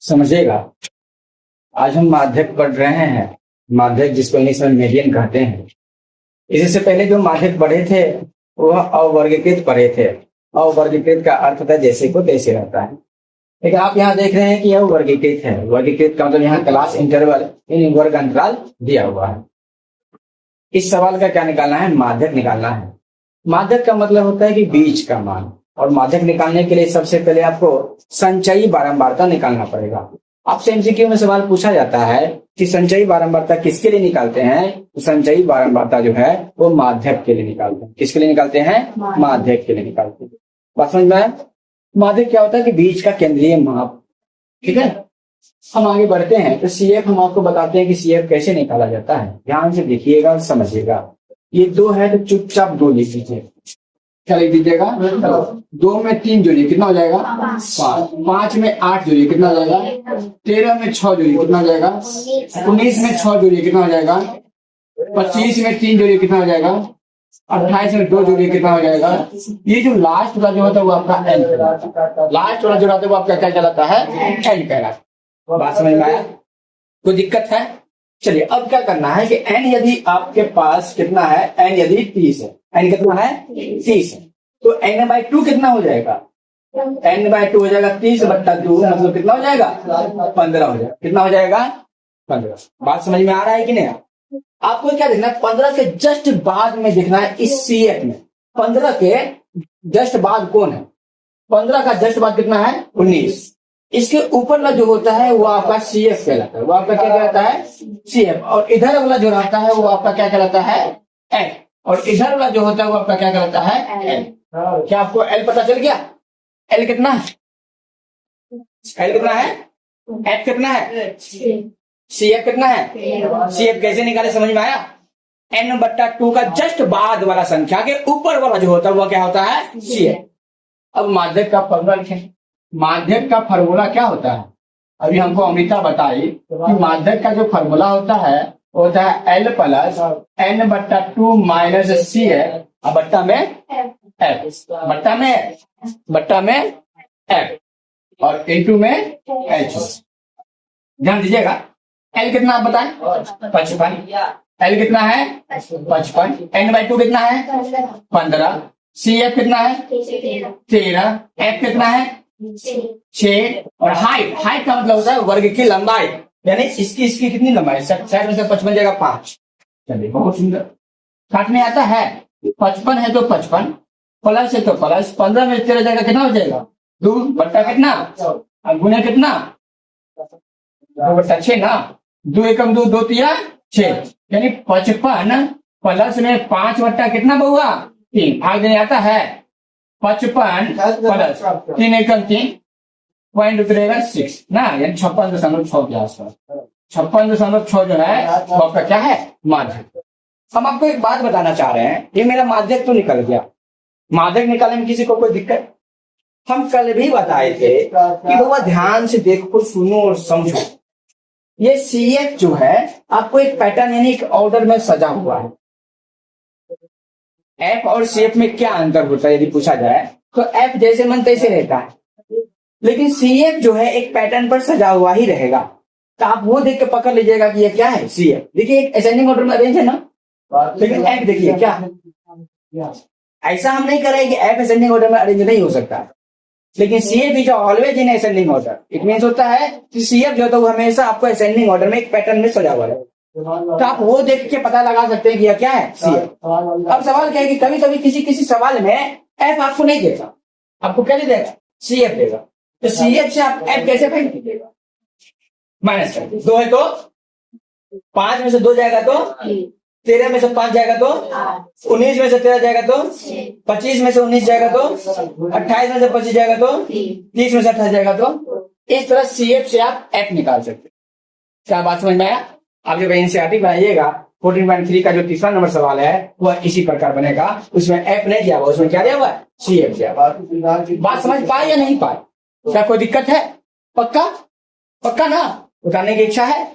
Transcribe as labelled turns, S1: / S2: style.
S1: समझिएगा। आज हम माध्यक पढ़ रहे हैं। माध्यक जिसको इंग्लिश में मीडियन कहते हैं। इससे पहले जो माध्यक पढ़े थे वह अवर्गीकृत पढ़े थे। अवर्गीकृत का अर्थ होता है जैसे को तैसे रहता है, लेकिन आप यहाँ देख रहे हैं कि यह वर्गीकृत है। वर्गीकृत का मतलब यहाँ क्लास इंटरवल इन वर्ग अंतराल दिया हुआ है। इस सवाल का क्या निकालना है? माध्यक निकालना है। माध्यक का मतलब होता है कि बीच का मान, और माध्यक निकालने के लिए सबसे पहले आपको संचयी बारंबारता निकालना पड़ेगा। आपसे एमसीक्यू में सवाल पूछा जाता है कि संचयी बारंबारता किसके लिए निकालते हैं? तो संचयी बारंबारता जो है वो माध्यक के लिए निकालते हैं। किसके लिए निकालते हैं? माध्यक के लिए निकालते हैं। बात समझ में आया? माध्यक क्या होता है कि बीच का केंद्रीय माप। ठीक है, हम आगे बढ़ते हैं तो सीएफ हम आपको बताते हैं कि सीएफ कैसे निकाला जाता है। ध्यान से देखिएगा और समझिएगा। ये 2 है तो चुपचाप 2 लिख दीजिए। क्या लिख दीजिएगा? 2 में 3 जोड़िए, कितना हो जाएगा? 5। 5 में 8 जोड़िए, कितना हो जाएगा? 13 में 6 जोड़िए, कितना हो जाएगा? 19 में 6 जोड़िए, कितना हो जाएगा? 25 में 3 जोड़िए, कितना हो जाएगा? 28 में 2 जोड़िए, कितना हो जाएगा? ये जो लास्ट वाला जो होता है वो आपका एन कहलाता है। लास्ट वाला जो रहता है वो आपका क्या कहलाता है? एन कहलाता है। बात समझ में आया? कोई दिक्कत है? चलिए अब क्या करना है कि एन यदि आपके पास कितना है? एन यदि 30 है। एन कितना है? 30 है। तो एन बाई 2 कितना हो जाएगा? एन बाई 2 हो जाएगा 30 बट्टा 2, मतलब कितना हो जाएगा? 15 हो जाएगा। कितना हो जाएगा? 15। बात समझ में आ रहा है कि नहीं? आपको क्या देखना है? 15 के जस्ट बाद में देखना है इस सीएफ में। 15 के जस्ट बाद कौन है? 15 का जस्ट बाद कितना है? 19। इसके ऊपर वाला जो होता है वो आपका सीएफ कहलाता है। वो आपका क्या कहलाता है? सीएफ। और इधर वाला जो रहता है वो आपका क्या कहलाता है? एफ। और इधर वाला जो होता है वो आपका क्या कहलाता है? एल। क्या आपको एल पता चल गया? एल कितना है? एल कितना है? एफ कितना है? सीएफ कितना है? सीएफ कैसे निकाले समझ में आया? एन बट्टा 2 का जस्ट बाद वाला संख्या के ऊपर वाला जो होता है वो क्या होता है? सीएफ। अब माध्यक का फॉर्मूला लिखें। माध्यक का फॉर्मूला क्या होता है? अभी हमको अमृता बताई कि माध्यक का जो फॉर्मूला होता है वो होता है एल प्लस एन बट्टा 2 माइनस सी एफ बट्टा में एफ, बट्टा में एफ और इनटू में एच। ध्यान दीजिएगा। एल कितना आप बताएं? 55। एल कितना है? 55। एन बाई 2 कितना है? 15। सी एफ कितना है? 13। एफ कितना है? 6। और हाइट का मतलब होता है वर्ग की लंबाई, यानी इसकी कितनी लंबाई? 60 में से 55 जाएगा 5। चलिए बहुत सुंदर। काट में आता है 55 है तो 55 प्लस है तो प्लस 15 में 13 जाएगा, कितना हो जाएगा? 2 बट्टा कितना? गुना कितना? 2 बट्टा 6 ना। 2 एकम 2, 2 तिया 6, यानी 55 प्लस में 5 बट्टा कितना बहुआ? 3। भाग देने आता है 55 प्लस 3 एकम 3 पॉइंट उतरेगा 6 ना, यानी 56.6 के आसपास। 56.6 जो है वो आपका क्या है? माध्यक। हम आपको एक बात बताना चाह रहे हैं, ये मेरा माध्यक तो निकल गया। माध्यक निकालने में किसी को कोई दिक्कत? हम कल भी बताए थे कि बाबा ध्यान से देखो, सुनो और समझो। ये सीएफ जो है आपको एक पैटर्न यानी एक ऑर्डर में सजा हुआ है। एफ और सीएफ में क्या अंतर होता है यदि पूछा जाए तो एफ जैसे मन तैसे रहता है, लेकिन सीएफ जो है एक पैटर्न पर सजा हुआ ही रहेगा। तो आप वो देख के पकड़ लीजिएगा कि ये क्या है? सीएफ। देखिए एक असेंडिंग ऑर्डर में अरेंज है ना, लेकिन एफ देखिए क्या, ऐसा हम नहीं कर रहे कि एफ असेंडिंग ऑर्डर में अरेंज नहीं हो सकता, लेकिन CF is always in ascending order. It means होता है कि सीएफ जो है वो हमेशा आपको असेंडिंग ऑर्डर में एक पैटर्न में सजा हुआ है। तो आप वो देख के पता लगा सकते हैं कि यह क्या है? सीएफ। अब सवाल क्या है कि कभी कभी किसी सवाल में एफ आपको नहीं देगा, आपको क्या देगा? सीएफ देगा। तो सीएफ से आप एफ कैसे फाइंड कीजिएगा? माइनस कर 2 है तो 5 में से 2 जाएगा तो 13 में से 5 जाएगा तो 19 में से 13 जाएगा तो 25 में से 19 जाएगा तो 28 में से 25 जाएगा तो 30 में से 28 जाएगा तो इस तरह सीएफ से आप एफ निकाल सकते हैं। क्या बात समझ में आया? आप जब एनसीईआरटी बनाइएगा 14.3 का जो तीसरा नंबर सवाल है वह इसी प्रकार बनेगा। उसमें एफ नहीं दिया हुआ, उसमें क्या दिया हुआ है? सीएफ दिया हुआ। बात समझ पाए या नहीं पाए? क्या कोई दिक्कत है? पक्का ना? बताने की इच्छा है?